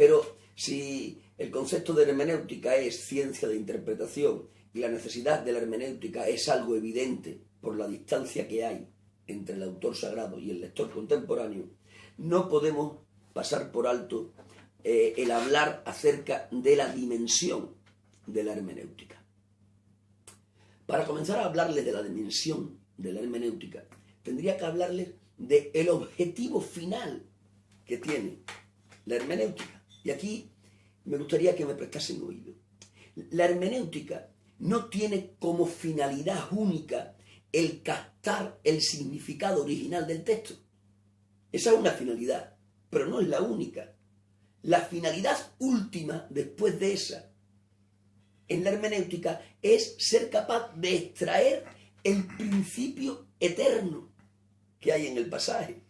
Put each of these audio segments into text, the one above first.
Pero si el concepto de hermenéutica es ciencia de interpretación y la necesidad de la hermenéutica es algo evidente por la distancia que hay entre el autor sagrado y el lector contemporáneo, no podemos pasar por alto el hablar acerca de la dimensión de la hermenéutica. Para comenzar a hablarles de la dimensión de la hermenéutica, tendría que hablarles del objetivo final que tiene la hermenéutica. Y aquí me gustaría que me prestasen oído. La hermenéutica no tiene como finalidad única el captar el significado original del texto. Esa es una finalidad, pero no es la única. La finalidad última, después de esa, en la hermenéutica, es ser capaz de extraer el principio eterno que hay en el pasaje.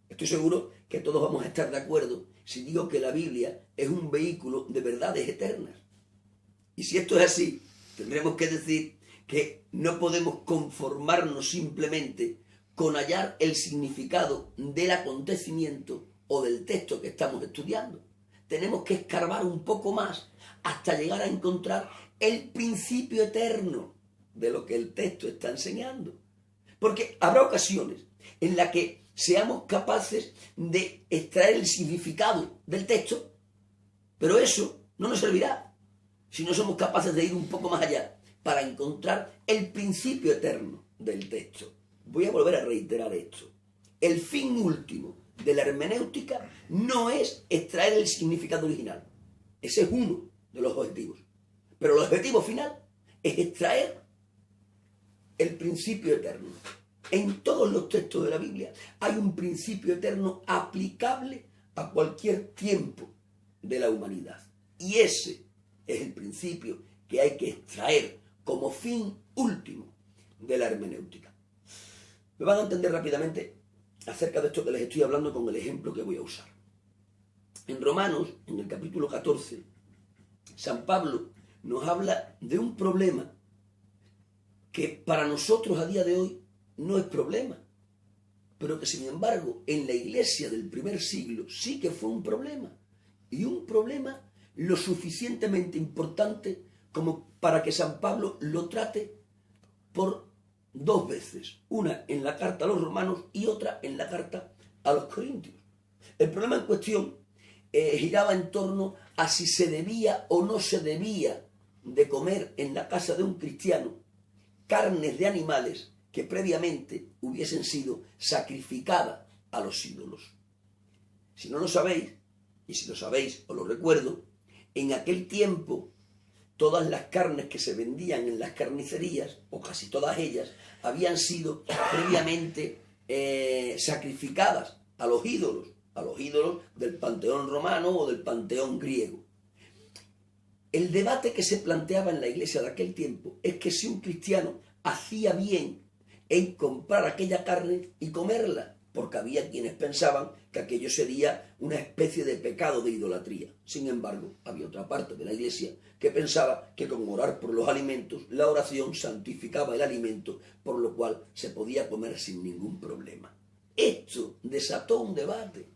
Estoy seguro que todos vamos a estar de acuerdo si digo que la Biblia es un vehículo de verdades eternas. Y si esto es así, tendremos que decir que no podemos conformarnos simplemente con hallar el significado del acontecimiento o del texto que estamos estudiando. Tenemos que escarbar un poco más hasta llegar a encontrar el principio eterno de lo que el texto está enseñando. Porque habrá ocasiones en las que seamos capaces de extraer el significado del texto, pero eso no nos servirá si no somos capaces de ir un poco más allá para encontrar el principio eterno del texto. Voy a volver a reiterar esto. El fin último de la hermenéutica no es extraer el significado original. Ese es uno de los objetivos. Pero el objetivo final es extraer el principio eterno. En todos los textos de la Biblia hay un principio eterno aplicable a cualquier tiempo de la humanidad. Y ese es el principio que hay que extraer como fin último de la hermenéutica. Me van a entender rápidamente acerca de esto que les estoy hablando con el ejemplo que voy a usar. En Romanos, en el capítulo 14, San Pablo nos habla de un problema que para nosotros a día de hoy no es problema, pero que sin embargo en la iglesia del primer siglo sí que fue un problema, y un problema lo suficientemente importante como para que San Pablo lo trate por dos veces, una en la carta a los romanos y otra en la carta a los corintios. El problema en cuestión giraba en torno a si se debía o no se debía de comer en la casa de un cristiano carnes de animales que previamente hubiesen sido sacrificadas a los ídolos. Si no lo sabéis, y si lo sabéis os lo recuerdo, en aquel tiempo todas las carnes que se vendían en las carnicerías, o casi todas ellas, habían sido previamente sacrificadas a los ídolos del panteón romano o del panteón griego. El debate que se planteaba en la iglesia de aquel tiempo es que si un cristiano hacía bien en comprar aquella carne y comerla, porque había quienes pensaban que aquello sería una especie de pecado de idolatría. Sin embargo, había otra parte de la iglesia que pensaba que con orar por los alimentos, la oración santificaba el alimento, por lo cual se podía comer sin ningún problema. Esto desató un debate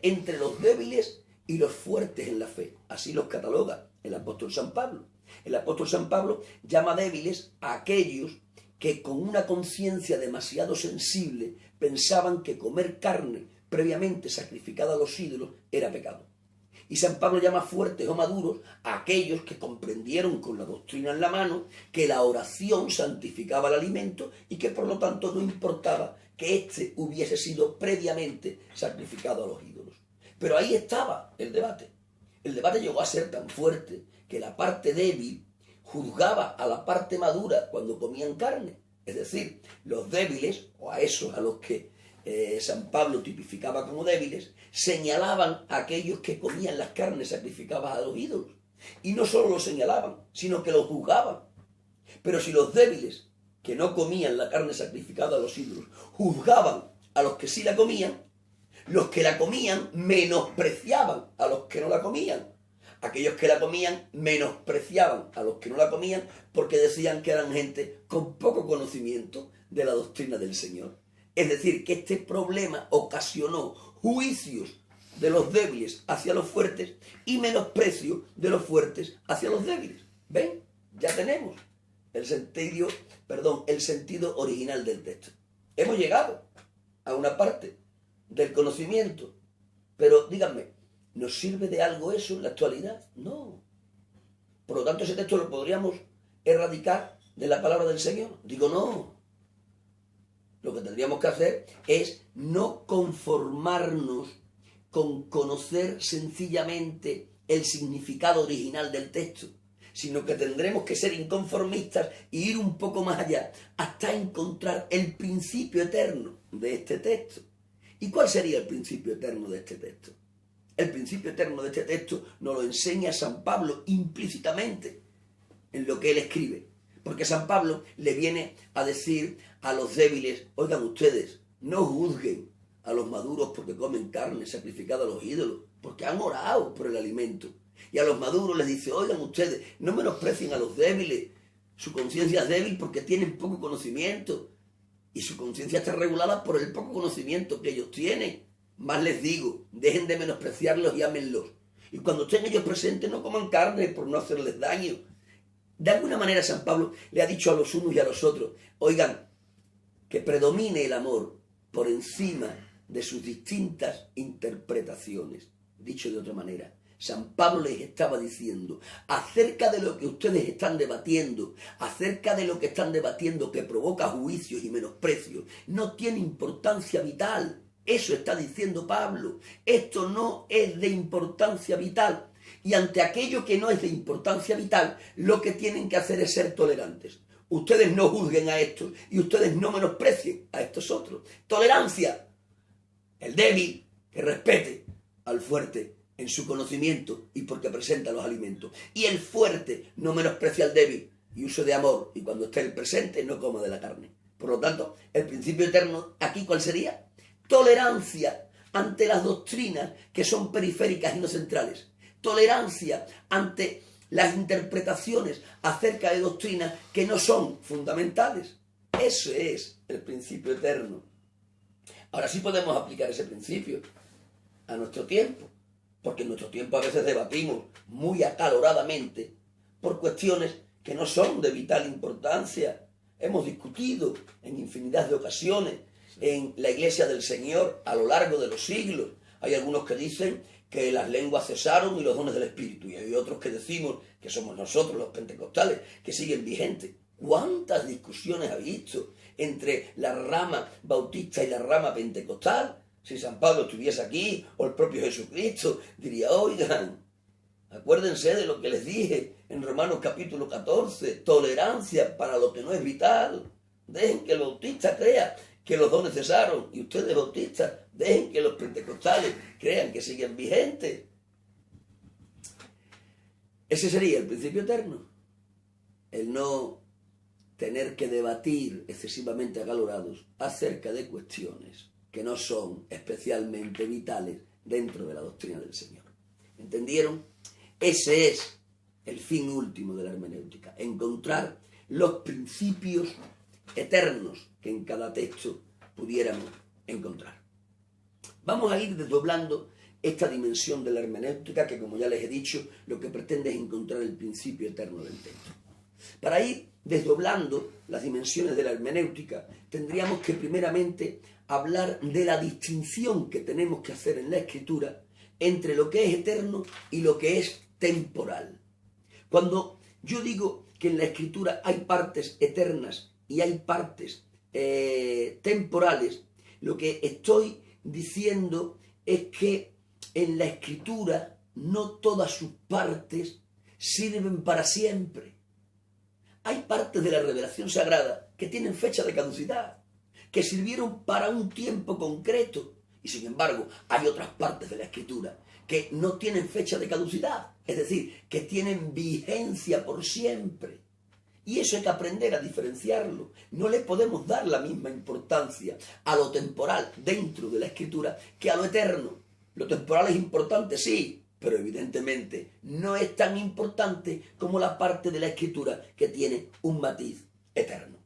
entre los débiles y los fuertes en la fe. Así los cataloga el apóstol San Pablo. El apóstol San Pablo llama débiles a aquellos que con una conciencia demasiado sensible pensaban que comer carne previamente sacrificada a los ídolos era pecado. Y San Pablo llama fuertes o maduros a aquellos que comprendieron con la doctrina en la mano que la oración santificaba el alimento y que por lo tanto no importaba que éste hubiese sido previamente sacrificado a los ídolos. Pero ahí estaba el debate. El debate llegó a ser tan fuerte que la parte débil juzgaba a la parte madura cuando comían carne. Es decir, los débiles, o a esos a los que San Pablo tipificaba como débiles, señalaban a aquellos que comían las carnes sacrificadas a los ídolos. Y no solo lo señalaban, sino que lo juzgaban. Pero si los débiles, que no comían la carne sacrificada a los ídolos, juzgaban a los que sí la comían, los que la comían menospreciaban a los que no la comían. Aquellos que la comían menospreciaban a los que no la comían porque decían que eran gente con poco conocimiento de la doctrina del Señor. Es decir, que este problema ocasionó juicios de los débiles hacia los fuertes y menosprecio de los fuertes hacia los débiles. ¿Ven? Ya tenemos el sentido original del texto. Hemos llegado a una parte del conocimiento, pero díganme, ¿nos sirve de algo eso en la actualidad? No. Por lo tanto, ese texto lo podríamos erradicar de la palabra del Señor. Digo, no. Lo que tendríamos que hacer es no conformarnos con conocer sencillamente el significado original del texto, sino que tendremos que ser inconformistas e ir un poco más allá hasta encontrar el principio eterno de este texto. ¿Y cuál sería el principio eterno de este texto? El principio eterno de este texto nos lo enseña San Pablo implícitamente en lo que él escribe. Porque San Pablo le viene a decir a los débiles, oigan ustedes, no juzguen a los maduros porque comen carne sacrificada a los ídolos, porque han orado por el alimento. Y a los maduros les dice, oigan ustedes, no menosprecien a los débiles, su conciencia es débil porque tienen poco conocimiento, y su conciencia está regulada por el poco conocimiento que ellos tienen. Más les digo, dejen de menospreciarlos y ámenlos. Y cuando estén ellos presentes no coman carne por no hacerles daño. De alguna manera San Pablo le ha dicho a los unos y a los otros, oigan, que predomine el amor por encima de sus distintas interpretaciones. Dicho de otra manera, San Pablo les estaba diciendo, acerca de lo que ustedes están debatiendo, acerca de lo que están debatiendo que provoca juicios y menosprecios, no tiene importancia vital. Eso está diciendo Pablo. Esto no es de importancia vital. Y ante aquello que no es de importancia vital, lo que tienen que hacer es ser tolerantes. Ustedes no juzguen a estos y ustedes no menosprecien a estos otros. Tolerancia. El débil que respete al fuerte en su conocimiento y porque presenta los alimentos. Y el fuerte no menosprecia al débil y use de amor. Y cuando esté el presente no coma de la carne. Por lo tanto, el principio eterno aquí, ¿cuál sería? Tolerancia ante las doctrinas que son periféricas y no centrales. Tolerancia ante las interpretaciones acerca de doctrinas que no son fundamentales. Ese es el principio eterno. Ahora sí podemos aplicar ese principio a nuestro tiempo, porque en nuestro tiempo a veces debatimos muy acaloradamente por cuestiones que no son de vital importancia. Hemos discutido en infinidad de ocasiones en la Iglesia del Señor a lo largo de los siglos. Hay algunos que dicen que las lenguas cesaron y los dones del Espíritu, y hay otros que decimos que somos nosotros los pentecostales que siguen vigentes. ¿Cuántas discusiones ha visto entre la rama bautista y la rama pentecostal? Si San Pablo estuviese aquí, o el propio Jesucristo, diría, oigan, acuérdense de lo que les dije en Romanos capítulo 14, tolerancia para lo que no es vital. Dejen que el bautista crea que los dones cesaron, y ustedes bautistas dejen que los pentecostales crean que siguen vigentes. Ese sería el principio eterno, el no tener que debatir excesivamente acalorados acerca de cuestiones que no son especialmente vitales dentro de la doctrina del Señor. ¿Entendieron? Ese es el fin último de la hermenéutica, encontrar los principios eternos que en cada texto pudiéramos encontrar. Vamos a ir desdoblando esta dimensión de la hermenéutica que, como ya les he dicho, lo que pretende es encontrar el principio eterno del texto. Para ir desdoblando las dimensiones de la hermenéutica, tendríamos que primeramente hablar de la distinción que tenemos que hacer en la Escritura entre lo que es eterno y lo que es temporal. Cuando yo digo que en la Escritura hay partes eternas y hay partes temporales, lo que estoy diciendo es que en la Escritura no todas sus partes sirven para siempre. Hay partes de la revelación sagrada que tienen fecha de caducidad, que sirvieron para un tiempo concreto, y sin embargo hay otras partes de la Escritura que no tienen fecha de caducidad, es decir, que tienen vigencia por siempre. Y eso hay que aprender a diferenciarlo. No le podemos dar la misma importancia a lo temporal dentro de la Escritura que a lo eterno. Lo temporal es importante, sí, pero evidentemente no es tan importante como la parte de la Escritura que tiene un matiz eterno.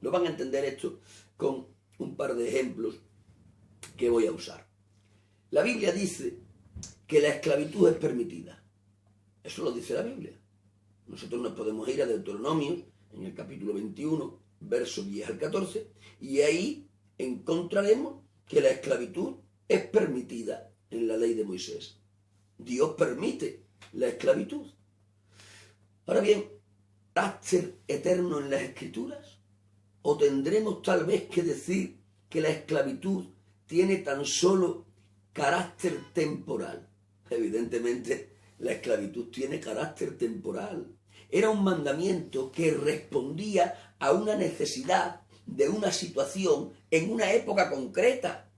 Lo van a entender esto con un par de ejemplos que voy a usar. La Biblia dice que la esclavitud es permitida. Eso lo dice la Biblia. Nosotros nos podemos ir a Deuteronomio, en el capítulo 21, versos 10 al 14, y ahí encontraremos que la esclavitud es permitida en la ley de Moisés. Dios permite la esclavitud. Ahora bien, ¿carácter eterno en las Escrituras? ¿O tendremos tal vez que decir que la esclavitud tiene tan solo carácter temporal? Evidentemente, la esclavitud tiene carácter temporal. Era un mandamiento que respondía a una necesidad de una situación en una época concreta.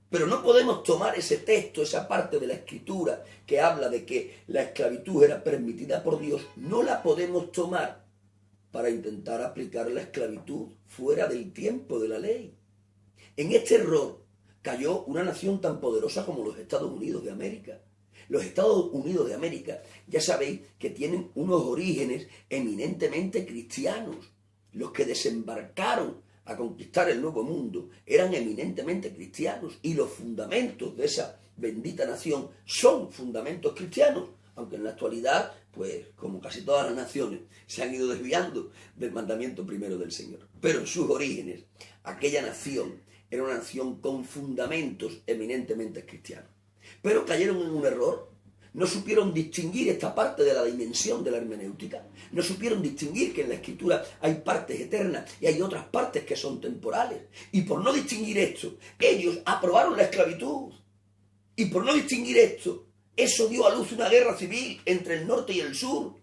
Pero no podemos tomar ese texto, esa parte de la Escritura que habla de que la esclavitud era permitida por Dios, no la podemos tomar para intentar aplicar la esclavitud fuera del tiempo de la ley. En este error cayó una nación tan poderosa como los Estados Unidos de América. Los Estados Unidos de América, ya sabéis que tienen unos orígenes eminentemente cristianos. Los que desembarcaron a conquistar el Nuevo Mundo eran eminentemente cristianos y los fundamentos de esa bendita nación son fundamentos cristianos, aunque en la actualidad, pues como casi todas las naciones, se han ido desviando del mandamiento primero del Señor. Pero en sus orígenes, aquella nación era una nación con fundamentos eminentemente cristianos. Pero cayeron en un error. No supieron distinguir esta parte de la dimensión de la hermenéutica. No supieron distinguir que en la Escritura hay partes eternas y hay otras partes que son temporales. Y por no distinguir esto, ellos aprobaron la esclavitud. Y por no distinguir esto, eso dio a luz una guerra civil entre el norte y el sur.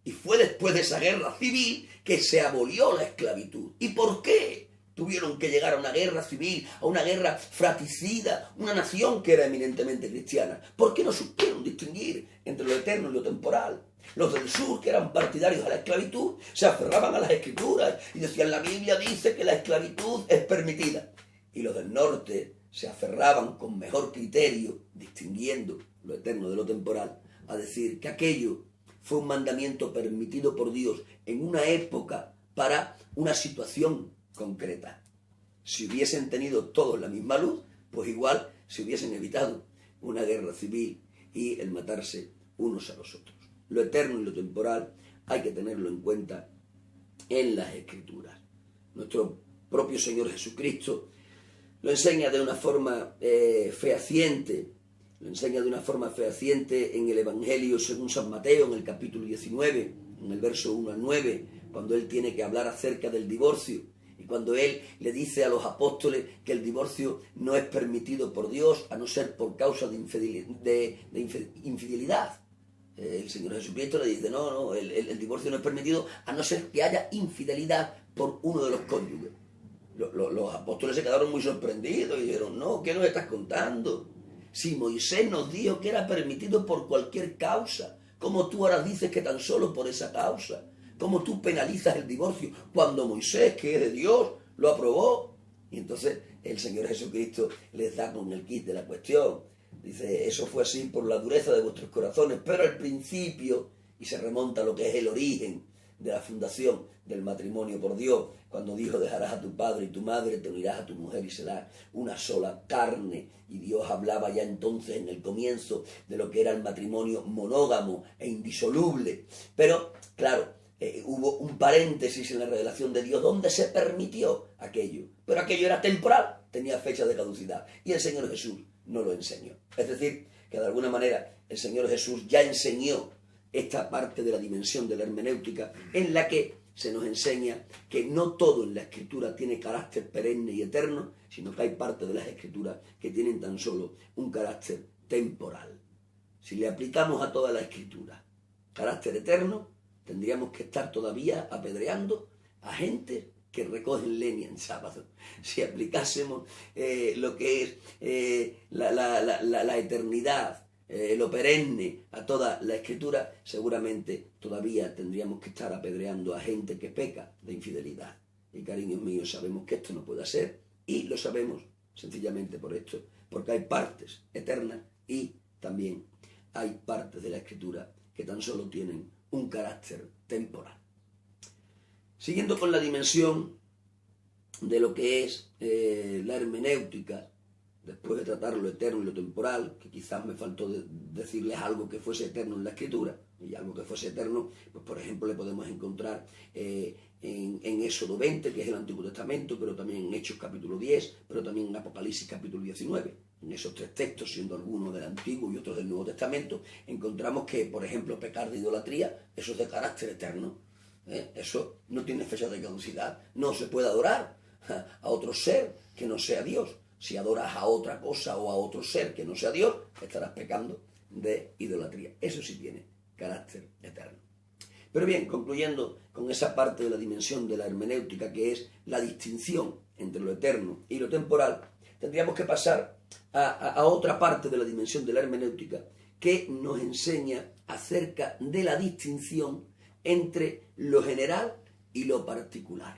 Y fue después de esa guerra civil que se abolió la esclavitud. ¿Y por qué? Tuvieron que llegar a una guerra civil, a una guerra fratricida, una nación que era eminentemente cristiana. ¿Por qué no supieron distinguir entre lo eterno y lo temporal? Los del sur, que eran partidarios a la esclavitud, se aferraban a las Escrituras y decían: la Biblia dice que la esclavitud es permitida. Y los del norte se aferraban con mejor criterio, distinguiendo lo eterno de lo temporal, a decir que aquello fue un mandamiento permitido por Dios en una época para una situación concreta. Si hubiesen tenido todos la misma luz, pues igual se hubiesen evitado una guerra civil y el matarse unos a los otros. Lo eterno y lo temporal hay que tenerlo en cuenta en las Escrituras. Nuestro propio Señor Jesucristo lo enseña de una forma fehaciente. Lo enseña de una forma fehaciente en el Evangelio según San Mateo, en el capítulo 19, en el verso 1 al 9, cuando él tiene que hablar acerca del divorcio. Y cuando él le dice a los apóstoles que el divorcio no es permitido por Dios, a no ser por causa de infidelidad. El Señor Jesucristo le dice: no, el divorcio no es permitido a no ser que haya infidelidad por uno de los cónyuges. Los apóstoles se quedaron muy sorprendidos y dijeron: no, ¿qué nos estás contando? Si Moisés nos dijo que era permitido por cualquier causa, ¿cómo tú ahora dices que tan solo por esa causa? ¿Cómo tú penalizas el divorcio cuando Moisés, que es de Dios, lo aprobó? Y entonces el Señor Jesucristo les da con el kit de la cuestión. Dice: eso fue así por la dureza de vuestros corazones, pero al principio, y se remonta a lo que es el origen de la fundación del matrimonio por Dios, cuando dijo: dejarás a tu padre y tu madre, te unirás a tu mujer y será una sola carne. Y Dios hablaba ya entonces en el comienzo de lo que era el matrimonio monógamo e indisoluble. Pero, claro, hubo un paréntesis en la revelación de Dios donde se permitió aquello. Pero aquello era temporal, tenía fecha de caducidad. Y el Señor Jesús no lo enseñó. Es decir, que de alguna manera el Señor Jesús ya enseñó esta parte de la dimensión de la hermenéutica, en la que se nos enseña que no todo en la Escritura tiene carácter perenne y eterno, sino que hay partes de las Escrituras que tienen tan solo un carácter temporal. Si le aplicamos a toda la Escritura carácter eterno, tendríamos que estar todavía apedreando a gente que recogen leña en sábado. Si aplicásemos lo que es la eternidad, lo perenne a toda la Escritura, seguramente todavía tendríamos que estar apedreando a gente que peca de infidelidad. Y cariños míos, sabemos que esto no puede ser, y lo sabemos sencillamente por esto, porque hay partes eternas y también hay partes de la Escritura que tan solo tienen un carácter temporal. Siguiendo con la dimensión de lo que es la hermenéutica, después de tratar lo eterno y lo temporal, que quizás me faltó decirles algo que fuese eterno en la Escritura, y algo que fuese eterno, pues por ejemplo le podemos encontrar en Éxodo 20, que es el Antiguo Testamento, pero también en Hechos capítulo 10, pero también en Apocalipsis capítulo 19. En esos tres textos, siendo algunos del Antiguo y otros del Nuevo Testamento, encontramos que, por ejemplo, pecar de idolatría, eso es de carácter eterno. Eso no tiene fecha de caducidad. No se puede adorar a otro ser que no sea Dios. Si adoras a otra cosa o a otro ser que no sea Dios, estarás pecando de idolatría. Eso sí tiene carácter eterno. Pero bien, concluyendo con esa parte de la dimensión de la hermenéutica, que es la distinción entre lo eterno y lo temporal, tendríamos que pasar a otra parte de la dimensión de la hermenéutica que nos enseña acerca de la distinción entre lo general y lo particular.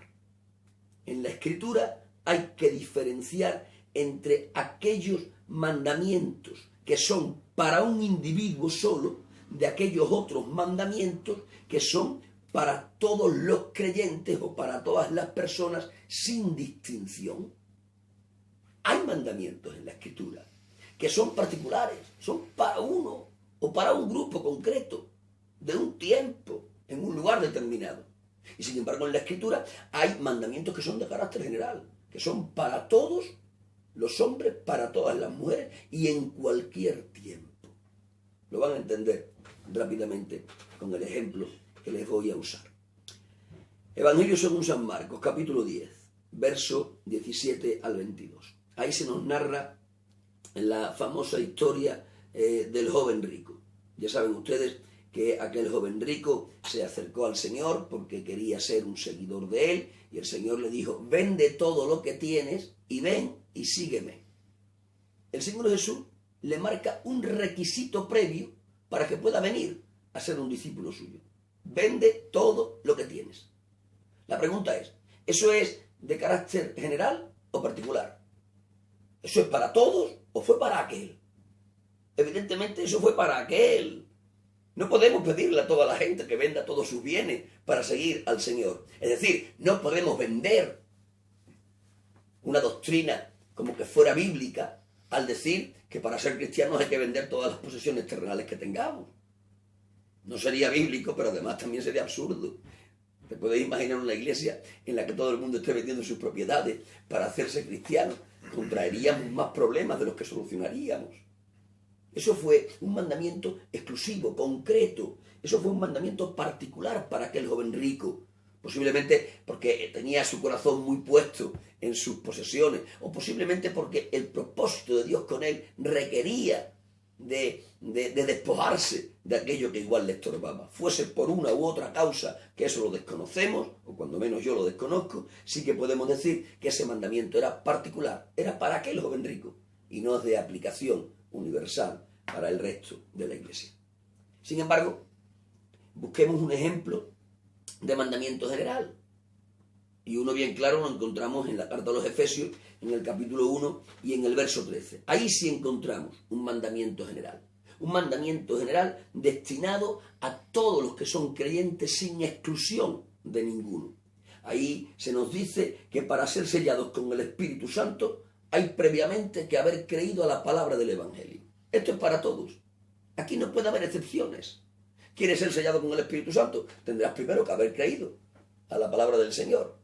En la Escritura hay que diferenciar entre aquellos mandamientos que son para un individuo solo, de aquellos otros mandamientos que son para todos los creyentes o para todas las personas sin distinción. Hay mandamientos en la Escritura que son particulares, son para uno o para un grupo concreto, de un tiempo, en un lugar determinado. Y sin embargo en la Escritura hay mandamientos que son de carácter general, que son para todos los hombres, para todas las mujeres y en cualquier tiempo. Lo van a entender rápidamente con el ejemplo que les voy a usar. Evangelio según San Marcos, capítulo 10, verso 17 al 22. Ahí se nos narra la famosa historia del joven rico. Ya saben ustedes que aquel joven rico se acercó al Señor porque quería ser un seguidor de Él, y el Señor le dijo: vende todo lo que tienes y ven y sígueme. El Señor Jesús le marca un requisito previo para que pueda venir a ser un discípulo suyo. Vende todo lo que tienes. La pregunta es, ¿eso es de carácter general o particular? ¿Eso es para todos o fue para aquel? Evidentemente eso fue para aquel. No podemos pedirle a toda la gente que venda todos sus bienes para seguir al Señor. Es decir, no podemos vender una doctrina como que fuera bíblica al decir que para ser cristianos hay que vender todas las posesiones terrenales que tengamos. No sería bíblico, pero además también sería absurdo. ¿Te podéis imaginar una iglesia en la que todo el mundo esté vendiendo sus propiedades para hacerse cristiano? Contraeríamos más problemas de los que solucionaríamos. Eso fue un mandamiento exclusivo, concreto. Eso fue un mandamiento particular para aquel joven rico. Posiblemente porque tenía su corazón muy puesto en sus posesiones, o posiblemente porque el propósito de Dios con él requería de despojarse de aquello que igual le estorbaba. Fuese por una u otra causa, que eso lo desconocemos, o cuando menos yo lo desconozco, sí que podemos decir que ese mandamiento era particular, era para aquel joven rico, y no es de aplicación universal para el resto de la iglesia. Sin embargo, busquemos un ejemplo de mandamiento general. Y uno bien claro lo encontramos en la carta a los Efesios, en el capítulo 1 y en el verso 13. Ahí sí encontramos un mandamiento general. Un mandamiento general destinado a todos los que son creyentes sin exclusión de ninguno. Ahí se nos dice que para ser sellados con el Espíritu Santo hay previamente que haber creído a la palabra del Evangelio. Esto es para todos. Aquí no puede haber excepciones. ¿Quieres ser sellado con el Espíritu Santo? Tendrás primero que haber creído a la palabra del Señor.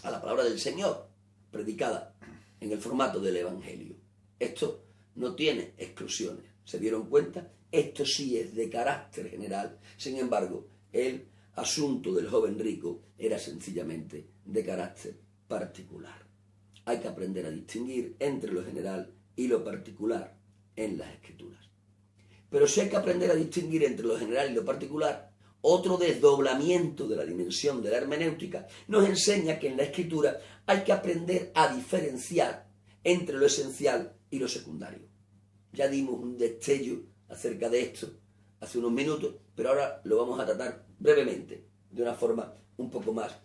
A la palabra del Señor, predicada en el formato del Evangelio. Esto no tiene exclusiones. ¿Se dieron cuenta? Esto sí es de carácter general. Sin embargo, el asunto del joven rico era sencillamente de carácter particular. Hay que aprender a distinguir entre lo general y lo particular en las Escrituras. Pero si hay que aprender a distinguir entre lo general y lo particular, otro desdoblamiento de la dimensión de la hermenéutica nos enseña que en la Escritura hay que aprender a diferenciar entre lo esencial y lo secundario. Ya dimos un destello acerca de esto hace unos minutos, pero ahora lo vamos a tratar brevemente, de una forma un poco más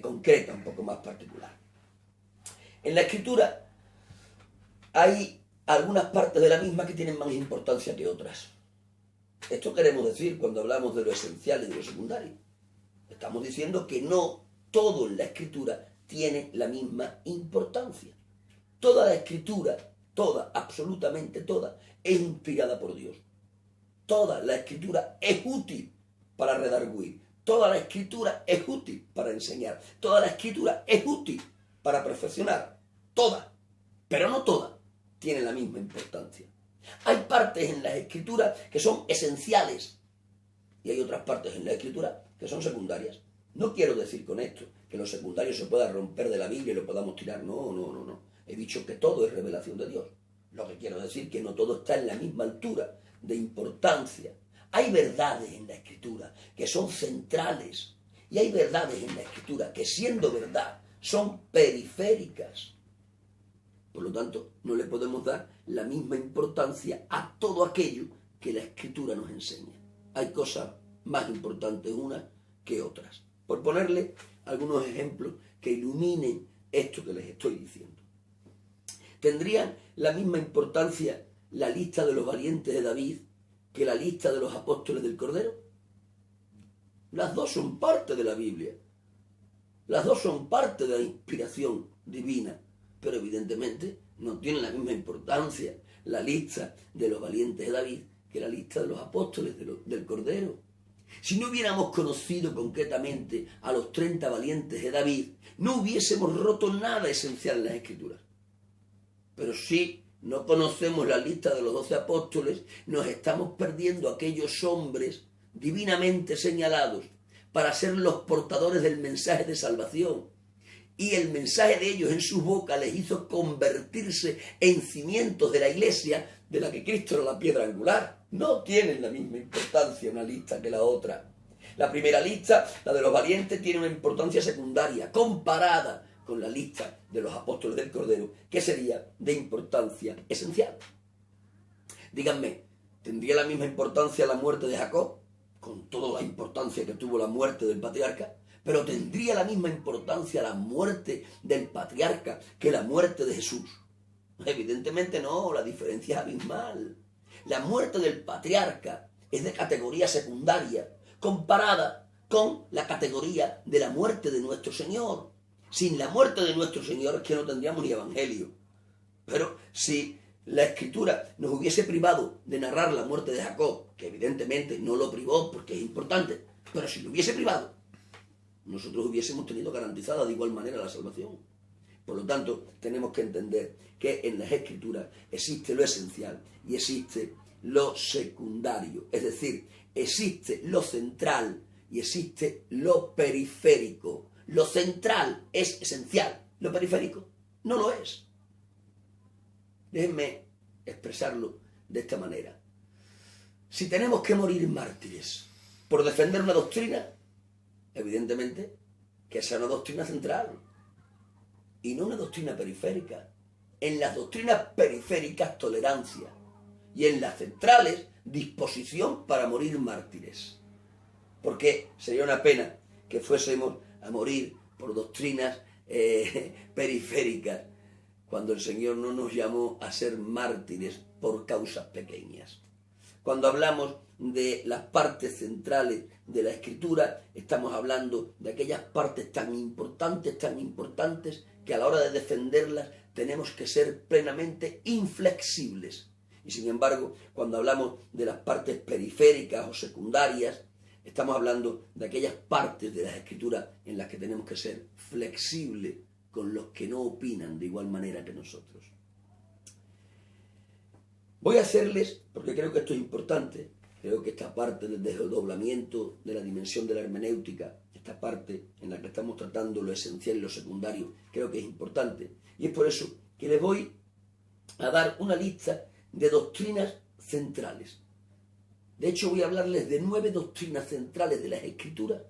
concreta, un poco más particular. En la Escritura hay algunas partes de la misma que tienen más importancia que otras. Esto queremos decir cuando hablamos de lo esencial y de lo secundario. Estamos diciendo que no todo en la Escritura tiene la misma importancia. Toda la Escritura toda, absolutamente toda, es inspirada por Dios. Toda la Escritura es útil para redarguir. Toda la Escritura es útil para enseñar. Toda la Escritura es útil para perfeccionar. Toda, pero no toda, tiene la misma importancia. Hay partes en las Escrituras que son esenciales y hay otras partes en la Escritura que son secundarias. No quiero decir con esto que lo secundario se pueda romper de la Biblia y lo podamos tirar. No. He dicho que todo es revelación de Dios. Lo que quiero decir es que no todo está en la misma altura de importancia. Hay verdades en la Escritura que son centrales y hay verdades en la Escritura que, siendo verdad, son periféricas. Por lo tanto, no le podemos dar la misma importancia a todo aquello que la Escritura nos enseña. Hay cosas más importantes unas que otras. Por ponerle algunos ejemplos que iluminen esto que les estoy diciendo. ¿Tendrían la misma importancia la lista de los valientes de David que la lista de los apóstoles del Cordero? Las dos son parte de la Biblia. Las dos son parte de la inspiración divina. Pero evidentemente no tienen la misma importancia la lista de los valientes de David que la lista de los apóstoles del Cordero. Si no hubiéramos conocido concretamente a los 30 valientes de David, no hubiésemos roto nada esencial en las Escrituras. Pero si no conocemos la lista de los 12 apóstoles, nos estamos perdiendo aquellos hombres divinamente señalados para ser los portadores del mensaje de salvación. Y el mensaje de ellos en su boca les hizo convertirse en cimientos de la iglesia de la que Cristo era la piedra angular. No tienen la misma importancia una lista que la otra. La primera lista, la de los valientes, tiene una importancia secundaria, comparada con la lista de los apóstoles del Cordero, que sería de importancia esencial. Díganme, ¿tendría la misma importancia la muerte de Jacob? Con toda la importancia que tuvo la muerte del patriarca. Pero ¿tendría la misma importancia la muerte del patriarca que la muerte de Jesús? Evidentemente no, la diferencia es abismal. La muerte del patriarca es de categoría secundaria, comparada con la categoría de la muerte de nuestro Señor. Sin la muerte de nuestro Señor es que no tendríamos ni evangelio. Pero si la Escritura nos hubiese privado de narrar la muerte de Jacob, que evidentemente no lo privó porque es importante, pero si lo hubiese privado, nosotros hubiésemos tenido garantizada de igual manera la salvación. Por lo tanto, tenemos que entender que en las Escrituras existe lo esencial y existe lo secundario. Es decir, existe lo central y existe lo periférico. Lo central es esencial, lo periférico no lo es. Déjenme expresarlo de esta manera. Si tenemos que morir mártires por defender una doctrina, evidentemente que sea una doctrina central y no una doctrina periférica. En las doctrinas periféricas, tolerancia, y en las centrales, disposición para morir mártires. Porque sería una pena que fuésemos a morir por doctrinas periféricas cuando el Señor no nos llamó a ser mártires por causas pequeñas. Cuando hablamos de las partes centrales de la Escritura, estamos hablando de aquellas partes tan importantes, que a la hora de defenderlas tenemos que ser plenamente inflexibles. Y sin embargo, cuando hablamos de las partes periféricas o secundarias, estamos hablando de aquellas partes de las Escrituras en las que tenemos que ser flexibles con los que no opinan de igual manera que nosotros. Voy a hacerles, porque creo que esto es importante, creo que esta parte del desdoblamiento de la dimensión de la hermenéutica, esta parte en la que estamos tratando lo esencial y lo secundario, creo que es importante. Y es por eso que les voy a dar una lista de doctrinas centrales. De hecho, voy a hablarles de 9 doctrinas centrales de las Escrituras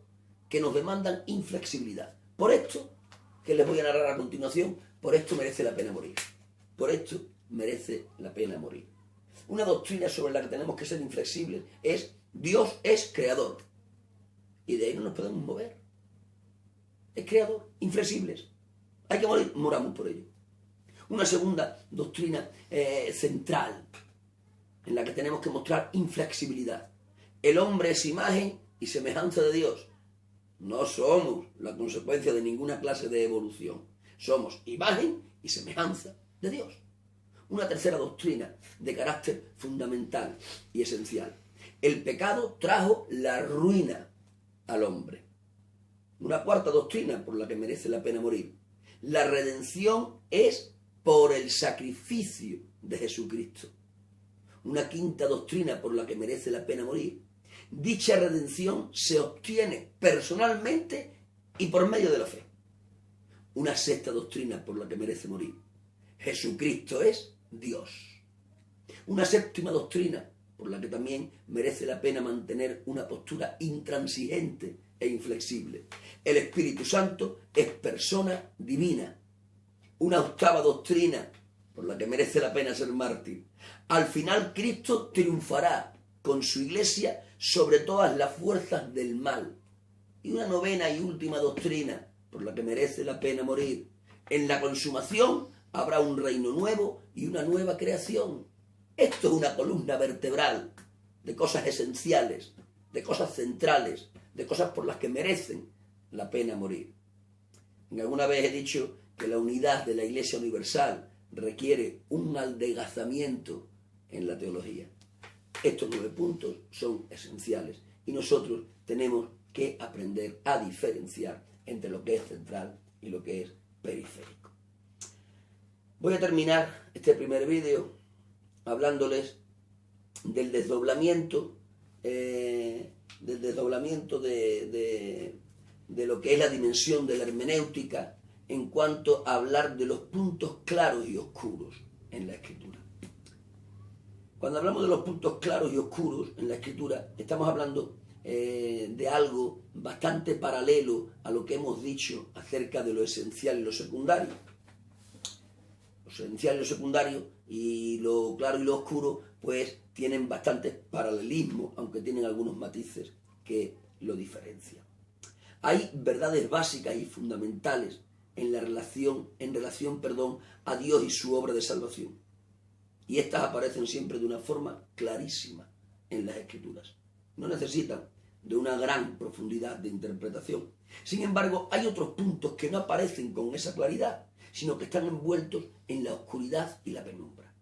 que nos demandan inflexibilidad. Por esto, que les voy a narrar a continuación, por esto merece la pena morir. Por esto merece la pena morir. Una doctrina sobre la que tenemos que ser inflexibles es Dios es creador. Y de ahí no nos podemos mover. Es creador, inflexibles. Hay que morir, moramos por ello. Una segunda doctrina central en la que tenemos que mostrar inflexibilidad. El hombre es imagen y semejanza de Dios. No somos la consecuencia de ninguna clase de evolución. Somos imagen y semejanza de Dios. una tercera doctrina de carácter fundamental y esencial. El pecado trajo la ruina al hombre. Una cuarta doctrina por la que merece la pena morir. La redención es por el sacrificio de Jesucristo. Una quinta doctrina por la que merece la pena morir. Dicha redención se obtiene personalmente y por medio de la fe. Una sexta doctrina por la que merece morir. Jesucristo es Dios. Una séptima doctrina por la que también merece la pena mantener una postura intransigente e inflexible. El Espíritu Santo es persona divina. Una octava doctrina por la que merece la pena ser mártir. Al final Cristo triunfará con su iglesia sobre todas las fuerzas del mal. Y una novena y última doctrina por la que merece la pena morir. En la consumación habrá un reino nuevo y una nueva creación. Esto es una columna vertebral de cosas esenciales, de cosas centrales, de cosas por las que merecen la pena morir. Alguna vez he dicho que la unidad de la Iglesia Universal requiere un adelgazamiento en la teología. Estos 9 puntos son esenciales y nosotros tenemos que aprender a diferenciar entre lo que es central y lo que es periférico. Voy a terminar este primer vídeo hablándoles del desdoblamiento, de lo que es la dimensión de la hermenéutica en cuanto a hablar de los puntos claros y oscuros en la Escritura. Cuando hablamos de los puntos claros y oscuros en la Escritura, estamos hablando de algo bastante paralelo a lo que hemos dicho acerca de lo esencial y lo secundario. Lo esencial y lo secundario y lo claro y lo oscuro pues tienen bastante paralelismo, aunque tienen algunos matices que lo diferencian. Hay verdades básicas y fundamentales en relación a Dios y su obra de salvación. Y estas aparecen siempre de una forma clarísima en las Escrituras. No necesitan de una gran profundidad de interpretación. Sin embargo, hay otros puntos que no aparecen con esa claridad, sino que están envueltos en la oscuridad y la penumbra.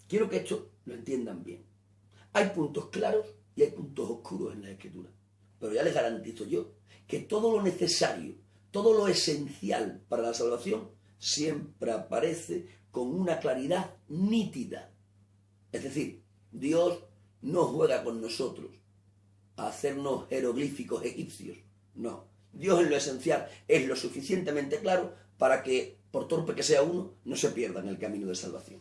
Quiero que esto lo entiendan bien. Hay puntos claros y hay puntos oscuros en la Escritura. Pero ya les garantizo yo que todo lo necesario, todo lo esencial para la salvación siempre aparece con una claridad nítida. Es decir, Dios no juega con nosotros a hacernos jeroglíficos egipcios. No. Dios en lo esencial es lo suficientemente claro para que, por torpe que sea uno, no se pierda en el camino de salvación.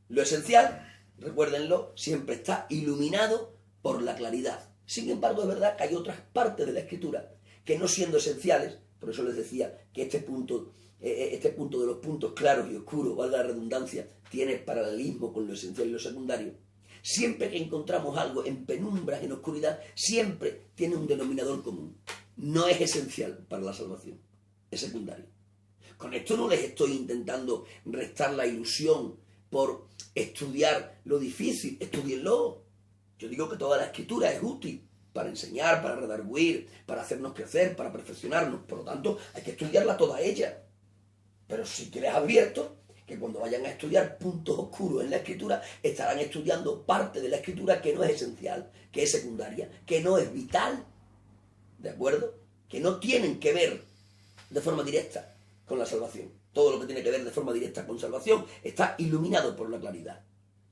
Lo esencial, recuérdenlo, siempre está iluminado por la claridad. Sin embargo, es verdad que hay otras partes de la Escritura que, no siendo esenciales, por eso les decía que este punto de los puntos claros y oscuros, valga la redundancia, tiene paralelismo con lo esencial y lo secundario. Siempre que encontramos algo en penumbras, en oscuridad, siempre tiene un denominador común. No es esencial para la salvación, es secundario. Con esto no les estoy intentando restar la ilusión por estudiar lo difícil, estudienlo. Yo digo que toda la Escritura es útil para enseñar, para redarguir, para hacernos crecer, para perfeccionarnos. Por lo tanto, hay que estudiarla toda ella. Pero sí que les advierto que cuando vayan a estudiar puntos oscuros en la Escritura, estarán estudiando parte de la Escritura que no es esencial, que es secundaria, que no es vital, ¿de acuerdo? Que no tienen que ver de forma directa con la salvación. Todo lo que tiene que ver de forma directa con salvación está iluminado por la claridad.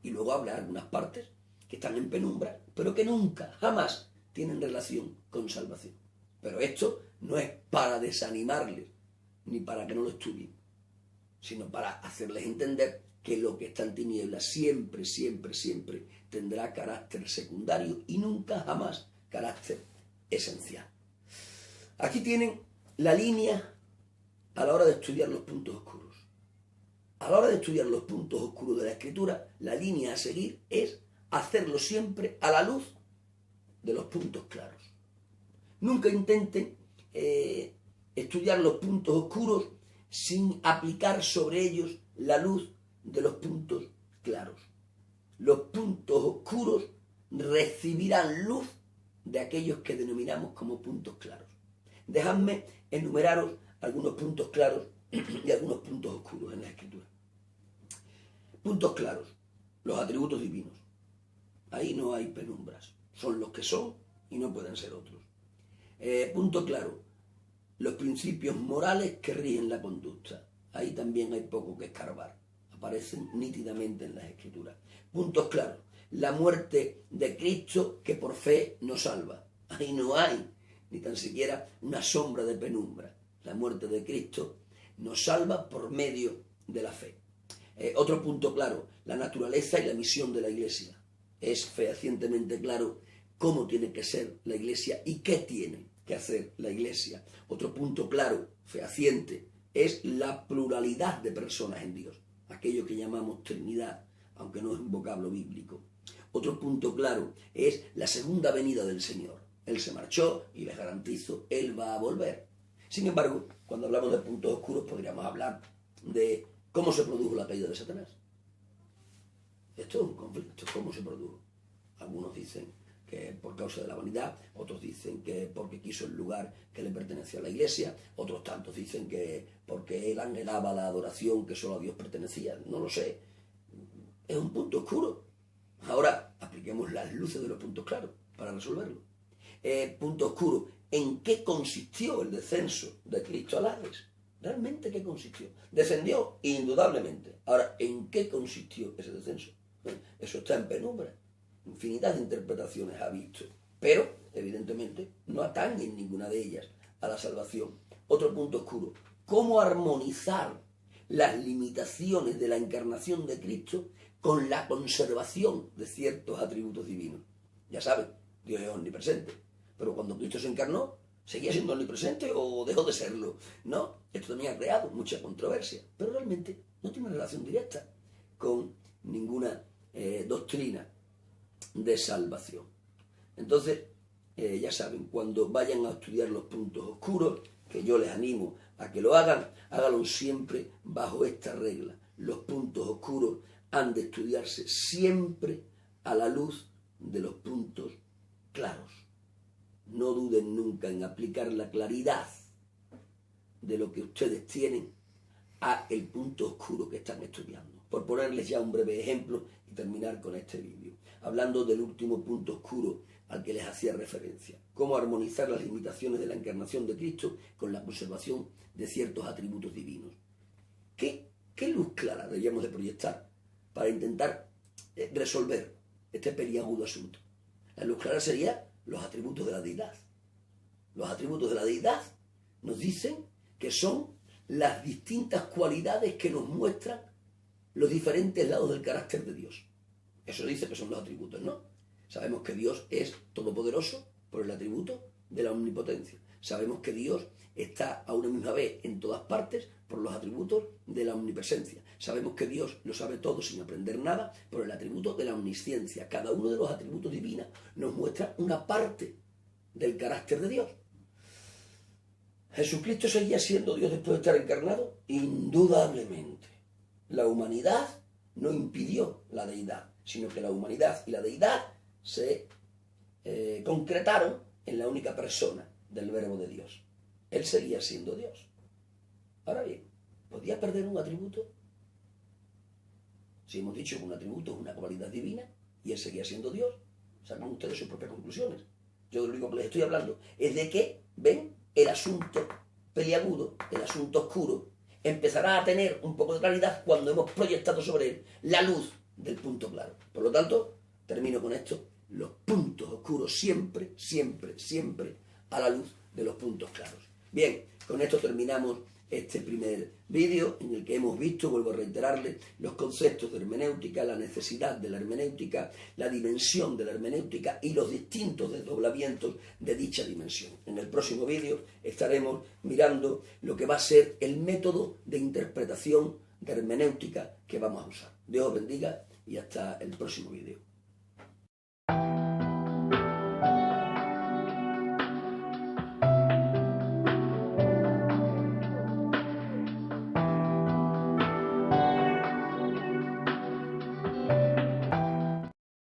Y luego habrá algunas partes que están en penumbra, pero que nunca, jamás tienen relación con salvación. Pero esto no es para desanimarles, ni para que no lo estudien, sino para hacerles entender que lo que está en tinieblas siempre, siempre, siempre tendrá carácter secundario y nunca, jamás, carácter esencial. Aquí tienen la línea a la hora de estudiar los puntos oscuros. A la hora de estudiar los puntos oscuros de la Escritura, la línea a seguir es hacerlo siempre a la luz de los puntos claros. Nunca intenten estudiar los puntos oscuros sin aplicar sobre ellos la luz de los puntos claros. Los puntos oscuros recibirán luz de aquellos que denominamos como puntos claros. Dejadme enumeraros algunos puntos claros y algunos puntos oscuros en la Escritura. Puntos claros. Los atributos divinos. Ahí no hay penumbras. Son los que son y no pueden ser otros. Punto claro. Los principios morales que rigen la conducta. Ahí también hay poco que escarbar. Aparecen nítidamente en las Escrituras. Puntos claros. La muerte de Cristo que por fe nos salva. Ahí no hay ni tan siquiera una sombra de penumbra. La muerte de Cristo nos salva por medio de la fe. Otro punto claro, la naturaleza y la misión de la Iglesia. Es fehacientemente claro cómo tiene que ser la Iglesia y qué tiene que hacer la Iglesia. Otro punto claro, fehaciente, es la pluralidad de personas en Dios. Aquello que llamamos Trinidad, aunque no es un vocablo bíblico. Otro punto claro es la segunda venida del Señor. Él se marchó y les garantizo, Él va a volver. Sin embargo, cuando hablamos de puntos oscuros podríamos hablar de cómo se produjo la caída de Satanás. Esto es un conflicto, ¿cómo se produjo? Algunos dicen que por causa de la vanidad, otros dicen que porque quiso el lugar que le pertenecía a la Iglesia, otros tantos dicen que porque él anhelaba la adoración que solo a Dios pertenecía. No lo sé. Es un punto oscuro. Ahora apliquemos las luces de los puntos claros para resolverlo. Punto oscuro. ¿En qué consistió el descenso de Cristo al Hades? ¿Realmente qué consistió? Descendió indudablemente. Ahora, ¿en qué consistió ese descenso? Bueno, eso está en penumbra. Infinidad de interpretaciones ha visto, pero evidentemente no atañen ninguna de ellas a la salvación. Otro punto oscuro. ¿Cómo armonizar las limitaciones de la encarnación de Cristo con la conservación de ciertos atributos divinos? Ya saben, Dios es omnipresente, pero cuando Cristo se encarnó, ¿seguía siendo omnipresente o dejó de serlo? No, esto también ha creado mucha controversia, pero realmente no tiene relación directa con ninguna doctrina de salvación. Entonces, ya saben, cuando vayan a estudiar los puntos oscuros, que yo les animo a que lo hagan, háganlo siempre bajo esta regla. Los puntos oscuros han de estudiarse siempre a la luz de los puntos claros. No duden nunca en aplicar la claridad de lo que ustedes tienen a el punto oscuro que están estudiando. Por ponerles ya un breve ejemplo y terminar con este vídeo. Hablando del último punto oscuro al que les hacía referencia. Cómo armonizar las limitaciones de la encarnación de Cristo con la conservación de ciertos atributos divinos. ¿Qué luz clara deberíamos de proyectar para intentar resolver este peliagudo asunto? La luz clara sería los atributos de la deidad. Los atributos de la deidad nos dicen que son las distintas cualidades que nos muestran los diferentes lados del carácter de Dios. Eso dice que son los atributos, ¿no? Sabemos que Dios es todopoderoso por el atributo de la omnipotencia. Sabemos que Dios está a una misma vez en todas partes por los atributos de la omnipresencia. Sabemos que Dios lo sabe todo sin aprender nada por el atributo de la omnisciencia. Cada uno de los atributos divinos nos muestra una parte del carácter de Dios. ¿Jesucristo seguía siendo Dios después de estar encarnado? Indudablemente. La humanidad no impidió la deidad, sino que la humanidad y la deidad se concretaron en la única persona del Verbo de Dios. Él seguía siendo Dios. Ahora bien, ¿podía perder un atributo? Si hemos dicho que un atributo es una cualidad divina y él seguía siendo Dios, sacan ustedes sus propias conclusiones. Yo lo único que les estoy hablando es de que, ven, el asunto peliagudo, el asunto oscuro, empezará a tener un poco de claridad cuando hemos proyectado sobre él la luz del punto claro. Por lo tanto, termino con esto, los puntos oscuros siempre, siempre, siempre a la luz de los puntos claros. Bien, con esto terminamos este primer vídeo en el que hemos visto, vuelvo a reiterarles, los conceptos de hermenéutica, la necesidad de la hermenéutica, la dimensión de la hermenéutica y los distintos desdoblamientos de dicha dimensión. En el próximo vídeo estaremos mirando lo que va a ser el método de interpretación de hermenéutica que vamos a usar. Dios os bendiga y hasta el próximo vídeo.